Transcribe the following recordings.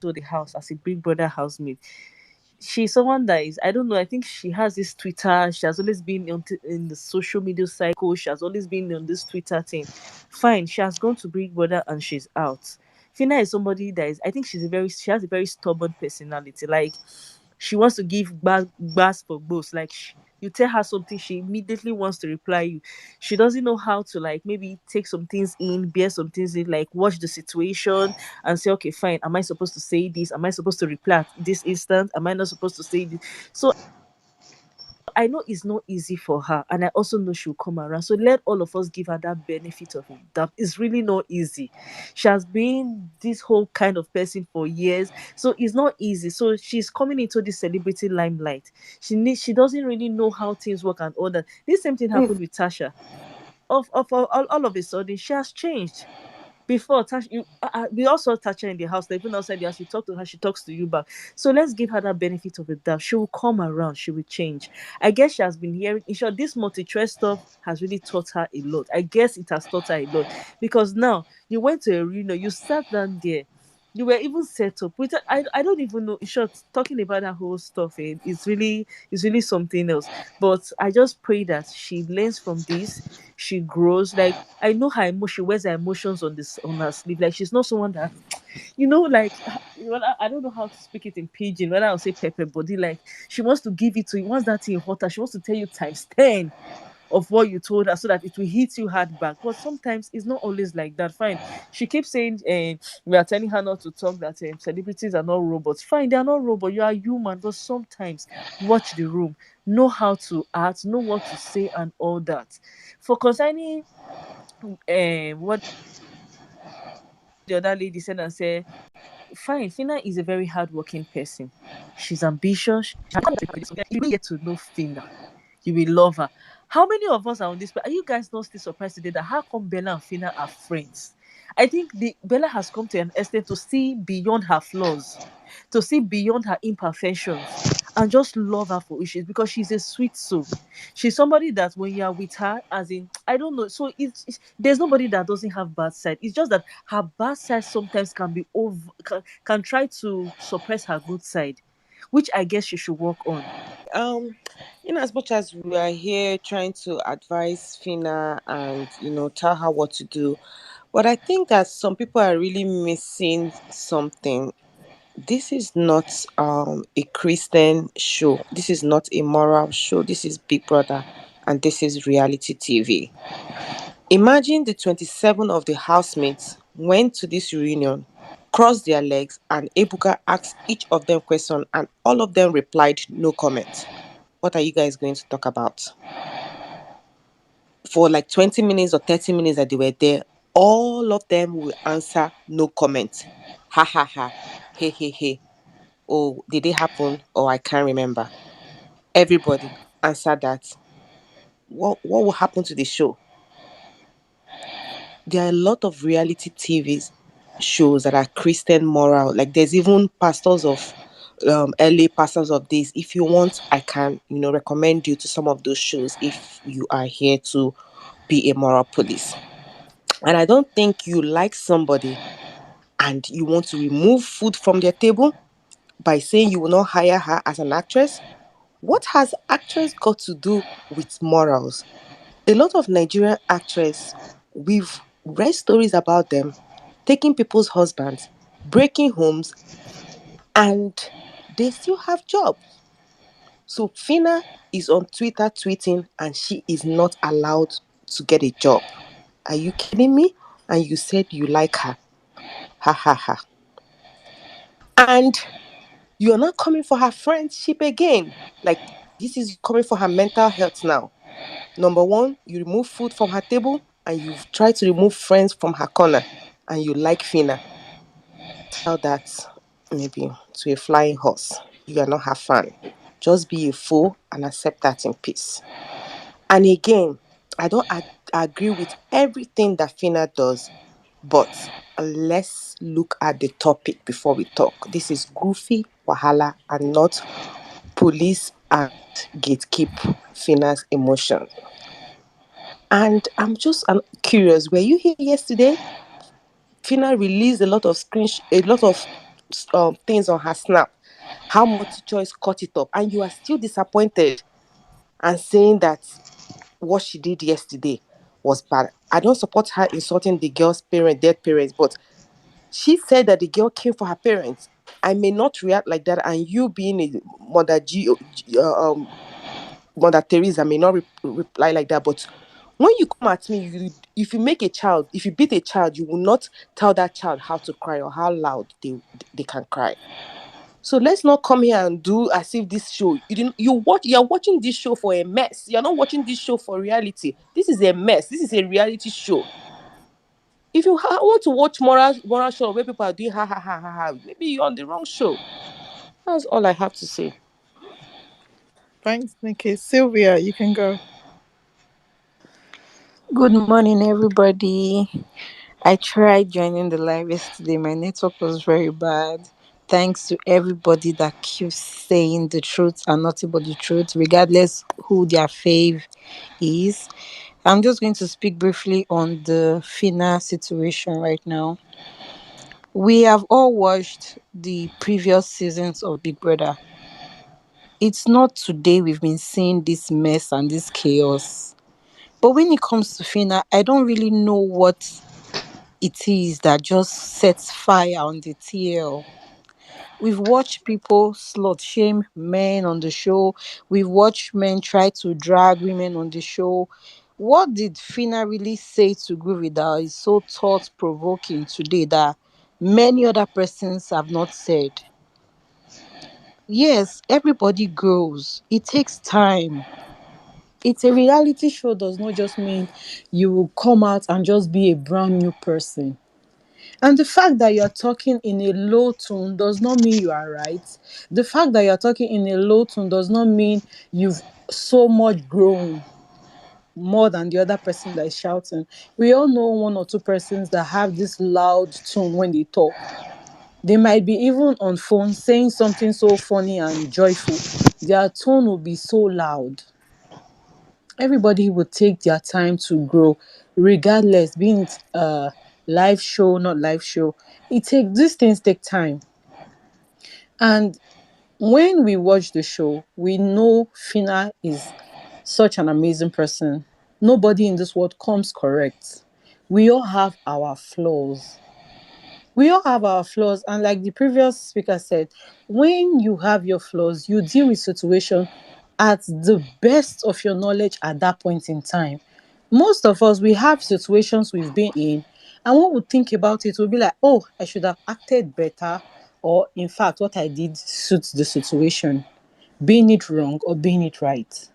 to the house as a Big Brother housemate. She's someone that is, I don't know, I think she has this Twitter. She has always been in the social media cycle. She has always been on this Twitter thing. Fine, she has gone to Big Brother and she's out. Fina is somebody that is, I think she has a very stubborn personality. Like, she wants to give bass for both. Like, you tell her something, she immediately wants to reply you. She doesn't know how to, like, maybe take some things in, bear some things in, like watch the situation and say, okay, fine, am I supposed to say this? Am I supposed to reply at this instant? Am I not supposed to say this? So I know it's not easy for her, and I also know she'll come around. So let all of us give her that benefit of it. That it's really not easy. She has been this whole kind of person for years, so it's not easy. So she's coming into this celebrity limelight. She doesn't really know how things work and all that. This same thing happened with Tasha. All of a sudden, she has changed. Before touch you, we also touch her in the house. Like, even outside the house, you talk to her, she talks to you back. So let's give her that benefit of the doubt. She will come around, she will change. I guess she has been hearing. In short, this multi-threat stuff has really taught her a lot. I guess it has taught her a lot because now you went to a reunion, you sat down there. You were even set up with I don't even know. In short, talking about that whole stuff, it's really something else. But I just pray that she learns from this, she grows. Like, I know her emotion, she wears her emotions on this on her sleeve. Like, she's not someone that, like, well, I don't know how to speak it in pidgin, whether I'll say pepper body. Like, she wants to give it to you. Once that thing hotter, she wants to tell you times 10 of what you told her so that it will hit you hard back. But sometimes it's not always like that. Fine. She keeps saying, we are telling her not to talk, that celebrities are not robots. Fine, they are not robots. You are human. But sometimes watch the room, know how to act, know what to say, and all that. For concerning what the other lady said and said, fine, Fina is a very hardworking person. She's ambitious. You will get to know Fina. You will love her. How many of us are on this? Are you guys not still surprised today that how come Bella and Fina are friends? I think the Bella has come to an extent to see beyond her flaws, to see beyond her imperfections, and just love her for who she is because she's a sweet soul. She's somebody that when you are with her, as in, I don't know. So there's nobody that doesn't have bad side. It's just that her bad side sometimes can be can try to suppress her good side, which I guess she should work on. Um, in as much as we are here trying to advise Fina and tell her what to do, but I think that some people are really missing something. This is not a Christian show. This is not a moral show. This is Big Brother, and this is reality TV. Imagine the 27 of the housemates went to this reunion, crossed their legs, and Ebuka asked each of them question, and all of them replied no comment. What are you guys going to talk about? For like 20 minutes or 30 minutes that they were there, all of them will answer no comment. Ha ha ha. Hey hey hey. Oh, did it happen? Oh, I can't remember. Everybody answer that. What will happen to the show? There are a lot of reality TVs shows that are Christian moral. Like there's even pastors of early pastors of this. If you want, I can, recommend you to some of those shows if you are here to be a moral police. And I don't think you like somebody and you want to remove food from their table by saying you will not hire her as an actress. What has actress got to do with morals? A lot of Nigerian actresses, we've read stories about them taking people's husbands, breaking homes, and they still have jobs. So Fina is on Twitter tweeting and she is not allowed to get a job. Are you kidding me? And you said you like her. Ha ha ha. And you're not coming for her friendship again. Like, this is coming for her mental health now. Number one, you remove food from her table and you've tried to remove friends from her corner and you like Fina. Tell that maybe to a flying horse. You are not her fan. Just be a fool and accept that in peace. And again, I don't agree with everything that Fina does, but let's look at the topic before we talk. This is goofy wahala and not police and gatekeep Fina's emotion. And I'm curious. Were you here yesterday? Fina released a lot of things on her snap, how Multichoice cut it up, and you are still disappointed and saying that what she did yesterday was bad. I don't support her insulting the girl's dead parents, but she said that the girl came for her parents. I may not react like that, and you being a Mother Teresa may not reply like that. But when you come at me, if you make a child, if you beat a child, you will not tell that child how to cry or how loud they can cry. So let's not come here and do as if this show you didn't you watch you're watching this show for a mess. You're not watching this show for reality. This is a mess. This is a reality show. If you want to watch moral show where people are doing ha ha ha ha ha, maybe you're on the wrong show. That's all I have to say. Thanks, Nikki. Sylvia, you can go. Good morning, everybody. I tried joining the live yesterday. My network was very bad. Thanks to everybody that keeps saying the truth and nothing but the truth, regardless who their fave is. I'm just going to speak briefly on the FINA situation right now. We have all watched the previous seasons of Big Brother. It's not today we've been seeing this mess and this chaos. But when it comes to FINA, I don't really know what it is that just sets fire on the TL. We've watched people slut shame men on the show. We've watched men try to drag women on the show. What did Fina really say to Groovy that is so thought provoking today that many other persons have not said? Yes, everybody grows. It takes time. It's a reality show does not just mean you will come out and just be a brand new person. And the fact that you're talking in a low tone does not mean you are right. The fact that you're talking in a low tone does not mean you've so much grown more than the other person that is shouting. We all know one or two persons that have this loud tone when they talk. They might be even on phone saying something so funny and joyful. Their tone will be so loud. Everybody would take their time to grow, regardless, being it live show, not live show. These things take time. And when we watch the show, we know Fina is such an amazing person. Nobody in this world comes correct. We all have our flaws. We all have our flaws, and like the previous speaker said, when you have your flaws, you deal with situation at the best of your knowledge at that point in time. Most of us, we have situations we've been in, and when we think about it, we'll be like, oh, I should have acted better, or in fact what I did suits the situation, being it wrong or being it right.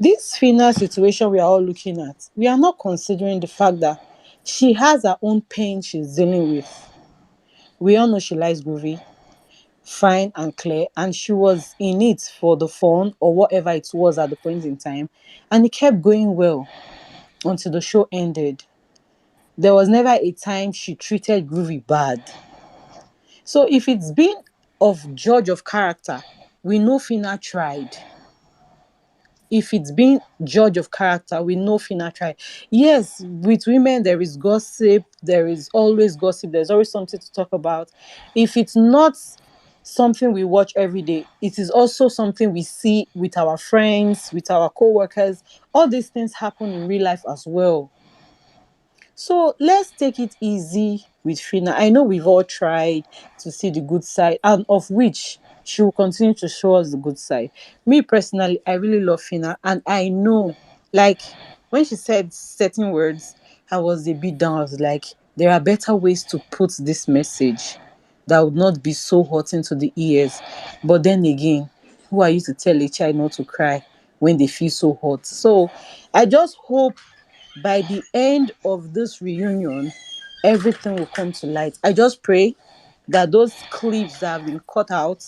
This final situation we are all looking at, we are not considering the fact that she has her own pain she's dealing with. We all know she likes Groovy, fine and clear, and she was in it for the fun or whatever it was at the point in time, and it kept going well until the show ended. There was never a time she treated Groovy bad. So if it's been of judge of character, we know Fina tried. If it's being judge of character, we know Fina tried. Yes, with women there is gossip, there is always gossip, there's always something to talk about. If it's not something we watch every day, it is also something we see with our friends, with our co-workers. All these things happen in real life as well. So let's take it easy with Fina. I know we've all tried to see the good side, and of which she will continue to show us the good side. Me personally, I really love Fina, and I know, like, when she said certain words, I was a bit down. I was like, there are better ways to put this message that would not be so hot into the ears. But then again, who are you to tell a child not to cry when they feel so hot? So I just hope by the end of this reunion, everything will come to light. I just pray that those clips that have been cut out,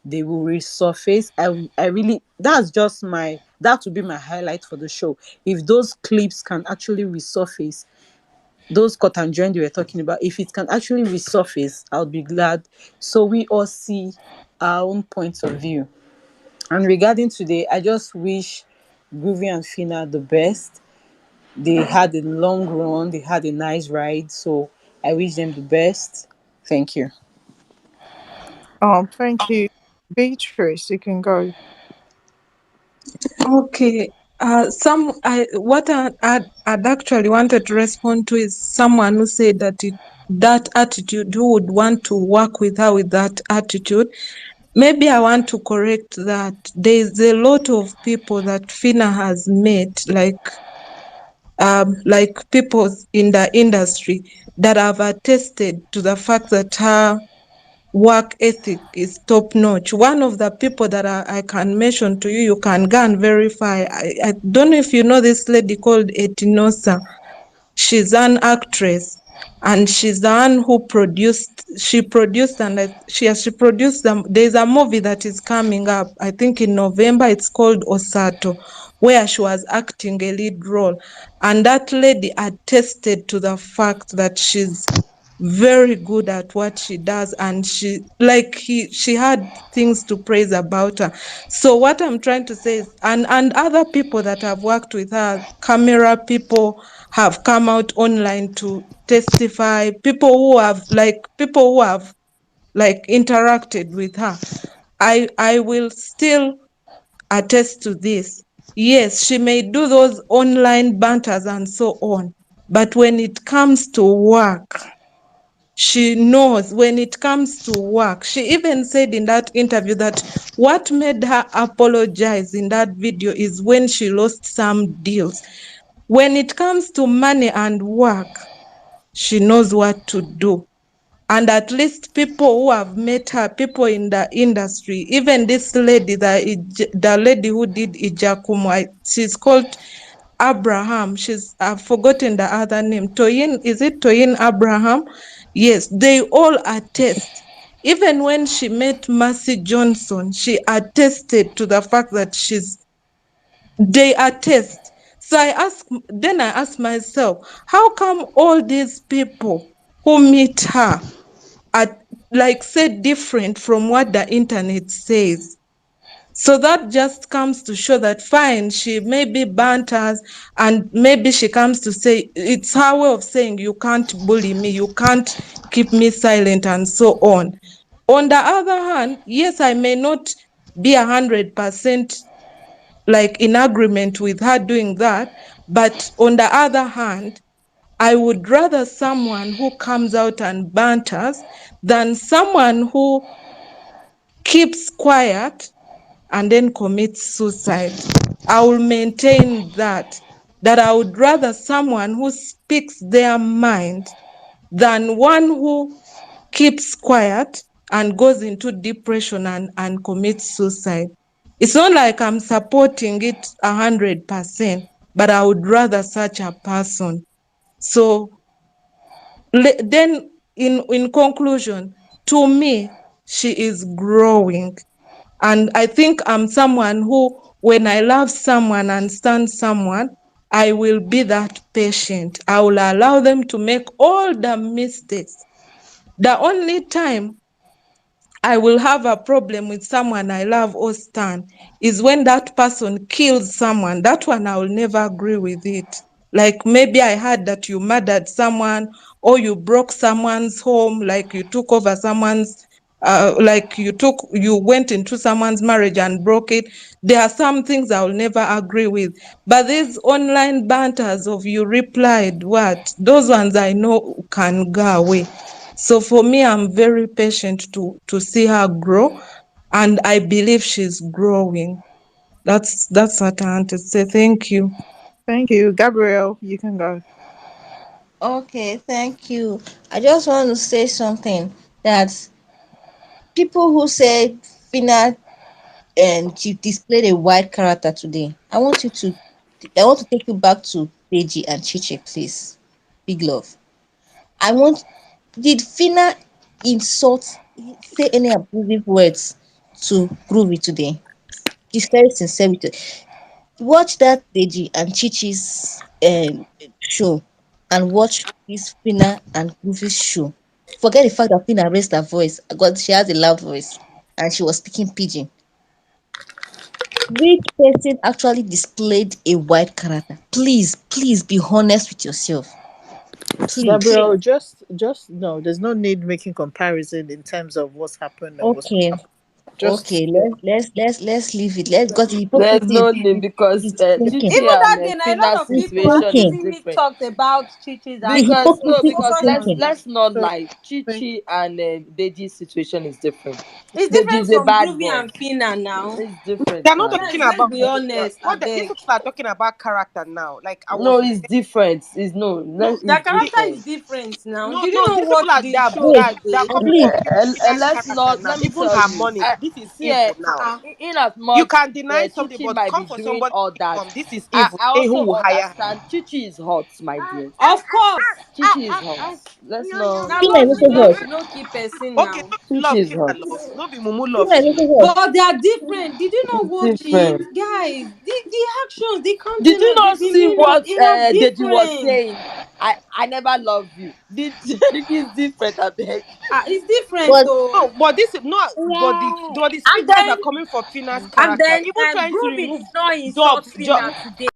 they will resurface. I really, that's just that would be my highlight for the show. If those clips can actually resurface, those cut and join they were talking about, if it can actually resurface, I'll be glad. So we all see our own points of view. And regarding today, I just wish Groovy and Fina the best. They had a long run, they had a nice ride, so I wish them the best. Thank you. Thank you. Beatrice, you can go. Okay. I'd actually wanted to respond to is someone who said that that attitude, who would want to work with her with that attitude. Maybe I want to correct that. There's a lot of people that Fina has met, like people in the industry that have attested to the fact that her work ethic is top notch. One of the people that I can mention to you, you can go and verify. I don't know if you know this lady called Etinosa. She's an actress, and she's the one who produced and she produced them. There's a movie that is coming up, I think in November. It's called Osato, where she was acting a lead role. And that lady attested to the fact that she's very good at what she does, and she had things to praise about her. So what I'm trying to say is, and other people that have worked with her, camera people, have come out online to testify, people who have like interacted with her. I will still attest to this. Yes, she may do those online banters and so on, but when it comes to work, she knows. When it comes to work, she even said in that interview that what made her apologize in that video is when she lost some deals. When it comes to money and work, she knows what to do. And at least people who have met her, people in the industry, even this lady, the lady who did Ijakumo, she's called Abraham. I've forgotten the other name. Toyin, is it Toyin Abraham? Yes, they all attest. Even when she met Mercy Johnson, she attested to the fact that they attest. So then I asked myself, how come all these people who meet her are like say different from what the internet says? So that just comes to show that fine, she maybe burnt us, and maybe she comes to say it's her way of saying you can't bully me, you can't keep me silent, and so on. On the other hand, yes, I may not be 100% like in agreement with her doing that, but on the other hand, I would rather someone who comes out and banters than someone who keeps quiet and then commits suicide. I will maintain that I would rather someone who speaks their mind than one who keeps quiet and goes into depression and commits suicide. It's not like I'm supporting it 100%, but I would rather such a person. So then in conclusion, to me, she is growing. And I think I'm someone who, when I love someone and stand someone, I will be that patient. I will allow them to make all the mistakes. The only time I will have a problem with someone I love or stand is when that person kills someone. That one I will never agree with it. Like maybe I heard that you murdered someone, or you broke someone's home, like you took over someone's like you went into someone's marriage and broke it. There are some things I will never agree with. But these online banters of you replied what, those ones I know can go away. So for me, I'm very patient to see her grow, and I believe she's growing. That's what I want to say. Thank you. Thank you. Gabriel, you can go. Okay, thank you. I just want to say something that people who say Fina and she displayed a wide character today. I want to take you back to Deji and Chiche, please. Big love. I want did Fina insult say any abusive words to Groovy today? She's very sincere with it. Watch that Deji and Chichi's show and watch this Fina and Groovy's show. Forget the fact that Fina raised her voice because she has a loud voice and she was speaking pidgin. Which person actually displayed a wide character? Please, please be honest with yourself. Please. Gabriel, just no. There's no need making comparison in terms of what's happened and what's not Okay. happened. Just Okay. Let's leave it. Let's because the There's hypocrisy no name because is thinking. Chichi Even and that day, now a lot Fina's of It's people situation is thinking. accusing me different. talked about Chichi's The and Because no, hypocrisy is because focus on let's thinking. the. let's not so lie. thank Chichi and Deji's situation is different. It's Deji different is a from bad Groovy boy. and Fina now. It's different They're not now. Let's talking let's about be honest, I these beg. people are talking about character now. Like I No, was it's different. It's no, No, let their it's the, character is different. different now. no, Did you no, not these people watch are the they're show Wait, that they're day? coming please. for Fina's Let's character not. now. Let me Even tell her you. money. This is Yeah, evil now. in as You much can deny something, Chichi but might come be for doing somebody all that. come. This is I, evil. I Saying also who will hire her. understand Chichi is hot, my dear. Of course. Chichi is hot. Let's not. Now See my love, little love hot. should not keep person Okay, now. no be Chichi love is kill hot. her love. No be mumu See love my kill her. little hot. But they are different. Did you not It's watch it? different. Guys, the actions, the Did you countenance, not the see demeanor, what it was Deji was different. saying? I never love you. Did it's different, I beg. It's different But though. No, but this is not. But the And speakers are then coming for Fina's and character, then even trying to Groovy remove did not Dub. insult Fina today.